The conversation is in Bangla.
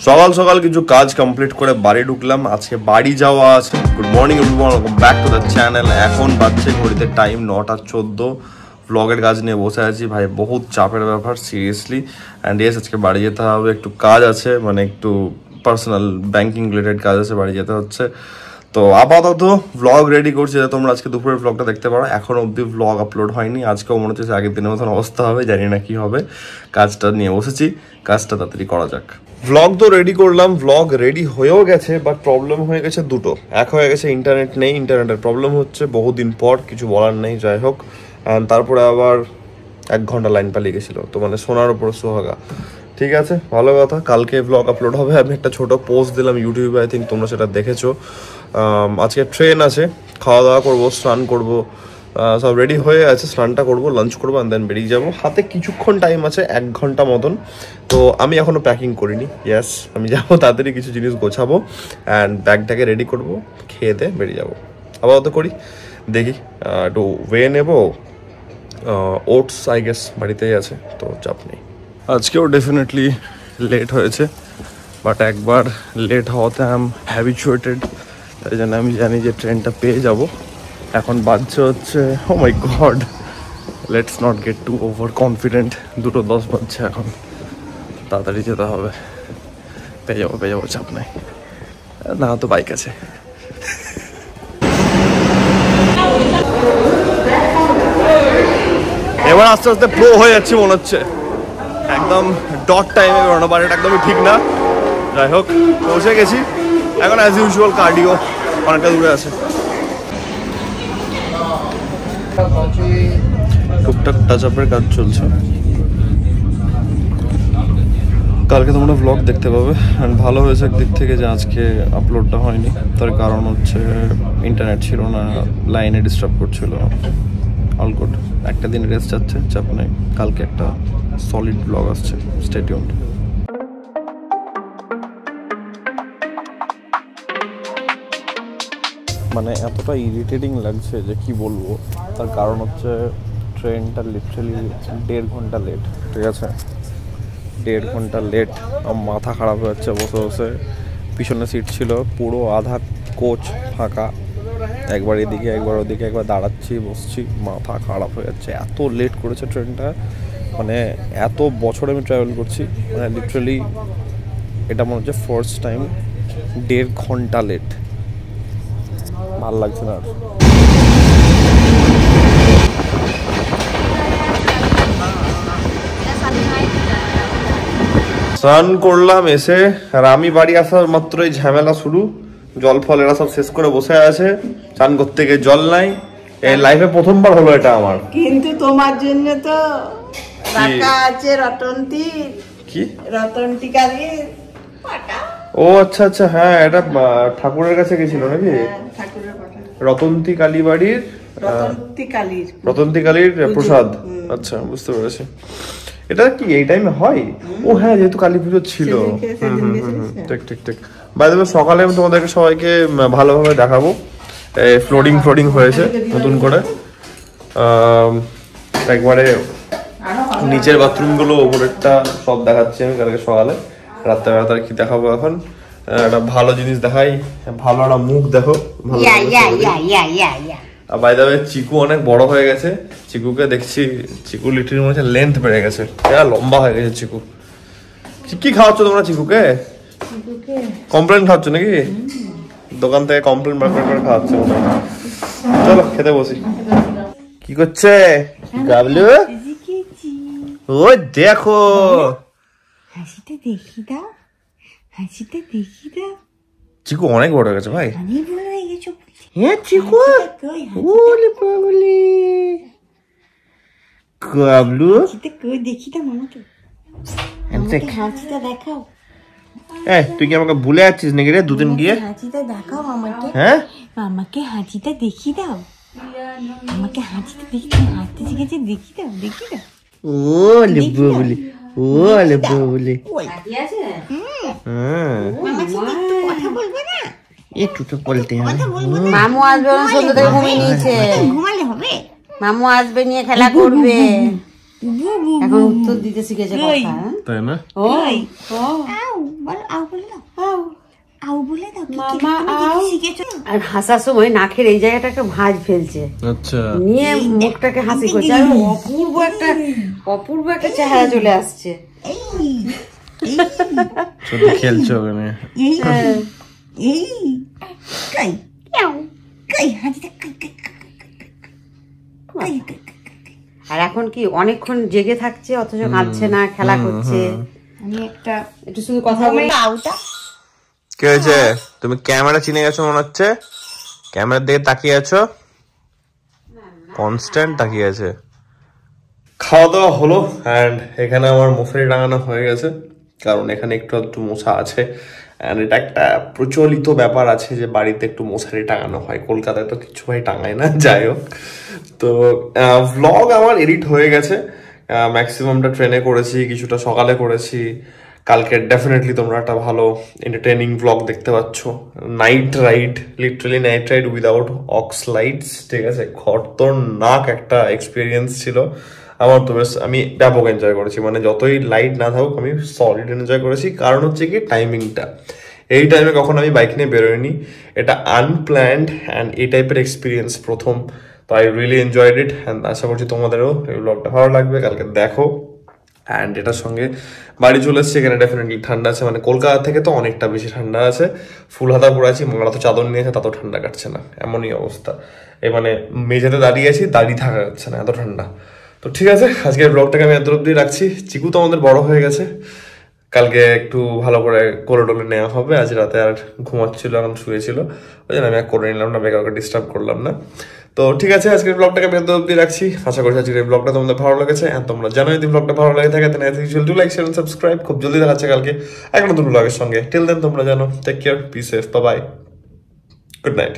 সকাল সকাল কিছু কাজ কমপ্লিট করে বাড়ি ঢুকলাম। আজকে বাড়ি যাওয়া আছে। Good morning everyone, welcome back to the channel. এখন বাজছে ঘড়িতে টাইম 9:14। ব্লগের কাজ নিয়ে বসে আছি ভাই, বহুত চাপের ব্যাপার সিরিয়াসলি। অ্যান্ড ইয়েস, আজকে বাড়ি যেতে হবে, একটু কাজ আছে, মানে একটু পার্সোনাল ব্যাংকিং রিলেটেড কাজ আছে, বাড়ি যেতে হচ্ছে। তো আপাতত ভ্লগ রেডি করছি, তোমরা আজকে দুপুরের ভ্লগটা দেখতে পারো। এখন অবধি ভ্লগ আপলোড হয়নি, আজকেও মনে হচ্ছে আগের দিনের মতন অবস্থা হবে, জানি না কি হবে। কাজটা নিয়ে বসেছি, কাজটা তাড়াতাড়ি করা যাক। ভ্লগ তো রেডি করলাম, ভ্লগ রেডি হয়েও গেছে, বাট প্রবলেম হয়ে গেছে দুটো। এক হয়ে গেছে ইন্টারনেট নেই, ইন্টারনেটের প্রবলেম হচ্ছে বহুদিন পর, কিছু বলার নেই, যাই হোক। অ্যান্ড তারপরে আবার 1 ঘন্টা লাইন পালিয়ে গেছিলো, তো মানে সোনার ওপর সোহাগা। ঠিক আছে, ভালো কথা। কালকে ভ্লগ আপলোড হবে। আমি একটা ছোট পোস্ট দিলাম ইউটিউবে, আই থিঙ্ক তোমরা সেটা দেখেছো। আজকে ট্রেন আছে, খাওয়া দাওয়া করবো, স্নান করবো, সব রেডি হয়ে আছে। স্নানটা করবো, লাঞ্চ করবো, অ্যান্ড দেন বেরিয়ে যাবো। হাতে কিছুক্ষণ টাইম আছে, 1 ঘন্টা মতন। তো আমি এখনও প্যাকিং করিনি। ইয়েস, আমি যাবো তাড়াতাড়ি, কিছু জিনিস গোছাবো অ্যান্ড ব্যাগটাকে রেডি করবো, খেয়ে দিয়ে বেরিয়ে যাবো। আপাতত করি, দেখি একটু ওয়ে নেবো। ওটস আই গেস বাড়িতেই আছে, তো চাপ নেই। আজকেও ডেফিনেটলি লেট হয়েছে, বাট একবার লেট হওয়াতে আই এম হ্যাবিচুয়েটেড, তাই জন্য আমি জানি যে ট্রেনটা পেয়ে যাব। এখন বাজছে হচ্ছে, oh my god, let's not get too overconfident. 2:10 বাজছে এখন, তাড়াতাড়ি যেতে হবে। পেয়ে যাবো, চাপ নাই। না তো বাইক আছে। এবার আস্তে আস্তে প্রো হয়ে যাচ্ছে মনে হচ্ছে, একদম ডট টাইমে বেরোনো, বাট এটা একদমই ঠিক না। যাই হোক, পৌঁছে গেছি। এখন অ্যাজ ইউজুয়াল কার্ডিও অনেকটা দূরে আছে। টুকটাক টাচ আপের কাজ চলছে। কালকে তোমরা ভ্লগ দেখতে পাবে। অ্যান্ড ভালো হয়েছে একদিক থেকে যে আজকে আপলোডটা হয়নি, তার কারণ হচ্ছে ইন্টারনেট ছিল না, লাইনে ডিস্টার্ব করছিল। অল গুড, একটা দিন রেস্ট যাচ্ছে, চাপ নেই। কালকে একটা সলিড ব্লগ আসছে, স্টে টিউনড। মানে এতটা ইরিটেটিং লাগছে যে কি বলবো। তার কারণ হচ্ছে ট্রেনটা লিটারালি 1.5 ঘন্টা লেট। ঠিক আছে, 1.5 ঘন্টা লেট। মাথা খারাপ হয়ে যাচ্ছে বসে বসে। পিছনে সিট ছিল, পুরো আধা কোচ ফাঁকা, একবার এদিকে একবার ওদিকে, একবার দাঁড়াচ্ছি বসছি, মাথা খারাপ হয়ে যাচ্ছে। এত লেট করেছে ট্রেনটা, মানে এত বছর আমি ট্রাভেল করছি, মানে লিটারালি এটা মনে হচ্ছে ফার্স্ট টাইম 1.5 ঘন্টা লেট। ভাল লাগছে না আর। স্নান করলাম এসে, আর আমি বাড়ি আসার মাত্রই ঝামেলা শুরু। জল ফল এরা সব শেষ করে বসে আছে, স্নান করতে গিয়ে জল নাই। এই লাইফে প্রথমবার হলো এটা আমার। কিন্তু তোমার জন্য তো রাখা আছে রতন্তি। কি রতন্তি কালীর পাটা? ও আচ্ছা আচ্ছা, হ্যাঁ, এটা ঠাকুরের কাছে গেছিল নাকি? ঠাকুরের পাটা, রতন্তি কালী বাড়ির, রতন্তি কালীর প্রসাদ। আচ্ছা, বুঝতে পেরেছি। এটা কি এই টাইমে হয়? ও হ্যাঁ, যেহেতু কালী পুজো ছিল। ঠিক ঠিক ঠিক। বাই দ্য ওয়ে, সকালে আমি তোমাদেরকে সবাইকে ভালোভাবে দেখাবো। ফ্লোডিং হয়েছে নতুন করে, একবারে নিচের বাথরুমগুলো, ওপরেরটা সব দেখাচ্ছি আমি কালকে সকালে। রাত্রেবেলা তার কি দেখাবো এখন, একটা ভালো জিনিস দেখাই। ভালো একটা মুখ দেখো। বাই দ্য ওয়ে, চিকু অনেক বড় হয়ে গেছে। চিকুকে দেখছি, চিকু লিটারেলি মনে হচ্ছে লেন্থ বেড়ে গেছে, লম্বা হয়ে গেছে চিকু। কি খাওয়াচ্ছ তোমরা চিকুকে? কমপ্লেন খাওয়াচ্ছ নাকি? দোকান থেকে কমপ্লেন বার করে খাওয়াচ্ছে। চলো খেতে বসি। কি করছে গাবলু? ও দেখো, হাসিটা দেখি দাও, হাসিটা দেখি দাও। চিকু অনেক বড় হয়ে গেছে ভাই। অনেক বড় হয়ে গেছো। হ্যাঁ চিকু, ওলে বাবলি গাবলু, দেখি দাও মামাকে, হাসিটা দেখাও। তুই কি আমাকে ভুলে যাচ্ছিস নাকি রে? দুদিন গিয়ে হাসিটা দেখাও আমাকে। হ্যাঁ, আমাকে হাসিটা দেখি দাও, আমাকে হাসিটা দেখি দাও, হাসতে শিখেছে, দেখি দাও, দেখি দাও। ওলে বাবলি, ওলে বাবলি। কথা বলবে না? একটু তো বলতে হবে। মামু আসবে, সন্ধ্যা থেকে ঘুমিয়ে নিয়েছে। ঘুমালে হবে? মামু আসবে, নিয়ে খেলা করবে। এখন উত্তর দিতে শিখেছে কথা। তাই না? ও বল আউ বলে দাও, আউ আউ বলে দাও। মামা আউ। শিখেছো? আর হাসার সময় নাকের এই জায়গাটাকে ভাঁজ ফেলছে, আচ্ছা নিয়ে মুখটাকে হাসি করছে, আর অপূর্ব একটা চেহারা চলে আসছে। এই এই শুধু খেলছো ওখানে। এই এই কাই কাই হাঁচিটা কাই কাই কাই কাই। আর এখন কি অনেকক্ষণ জেগে থাকছে, অথচ কাঁদছে না, খেলা করছে। আমি একটা একটু শুধু কথা বলে আউটা কি হয়েছে? তুমি ক্যামেরা চিনে গেছো মনে হচ্ছে, ক্যামেরার দিকে তাকিয়ে আছো, কনস্ট্যান্ট তাকিয়ে আছে। খাওয়া দাওয়া হলো অ্যান্ড এখানে আমার মশারি টাঙানো হয়ে গেছে, কারণ এখানে একটু একটু মশা আছে অ্যান্ড এটা একটা প্রচলিত ব্যাপার আছে যে বাড়িতে একটু মশারি টাঙানো হয়। কলকাতায় তো কিছু ভাই টাঙায় না, যাই হোক। তো ভ্লগ আমার এডিট হয়ে গেছে, ম্যাক্সিমামটা ট্রেনে করেছি, কিছুটা সকালে করেছি। কালকে ডেফিনেটলি তোমরা একটা ভালো এন্টারটেইনিং ভ্লগ দেখতে পাচ্ছ। Night ride, literally night ride without অক্স লাইটস, ঠিক আছে, খতরনাক একটা এক্সপিরিয়েন্স ছিল আমার। তো বেশ আমি ব্যাপক এনজয় করেছি, মানে যতই লাইট না থাকুক আমি সলিড এনজয় করেছি। কারণ হচ্ছে কি টাইমিংটা, এই টাইমে কখন আমি বাইক নিয়ে বেরোয়নি, এটা আনপ্ল্যান্ড অ্যান্ড এই টাইপের এক্সপিরিয়েন্স প্রথম। তো I really enjoyed it and আশা করছি তোমাদেরও এই ব্লগটা ভালো লাগবে। কালকে দেখো। অ্যান্ড এটার সঙ্গে বাড়ি চলে এসেছি, এখানে ডেফিনেটলি ঠান্ডা আছে, মানে কলকাতা থেকে তো অনেকটা বেশি ঠান্ডা আছে। ফুল হাতা পরে আছি, মঙ্গলা তো চাদর নিয়েছে, তাতেও ঠান্ডা কাটছে না, এমনই অবস্থা। এই মানে মেঝেতে দাঁড়িয়ে আছি, দাঁড়িয়ে থাকা যাচ্ছে না, এত ঠান্ডা। তো ঠিক আছে, আজকের ব্লগটাকে আমি এত অব্দি রাখছি। চিকু তো আমাদের বড় হয়ে গেছে, কালকে একটু ভালো করে কোলে টোলে নেওয়া হবে। আজ রাতে আর ঘুমাচ্ছিল, এখন শুয়েছিল, ওই জন্য আমি আর করে নিলাম না, বেকারকে ডিস্টার্ব করলাম না। তো ঠিক আছে, আজকের ব্লগটাকে আমি এত অব্দি রাখছি। আশা করছি আজকের এই ব্লগটা তোমাদের ভালো লেগেছে। আর তোমরা জানো যদি ব্লগটা ভালো লাগে থাকে তাহলে ডু লাইক, শেয়ার, সাবস্ক্রাইব। খুব জলদি দেখাচ্ছে কালকে একটা নতুন ব্লগের সঙ্গে। টিল দেন তোমরা জানো, take care, be safe, bye bye, good night.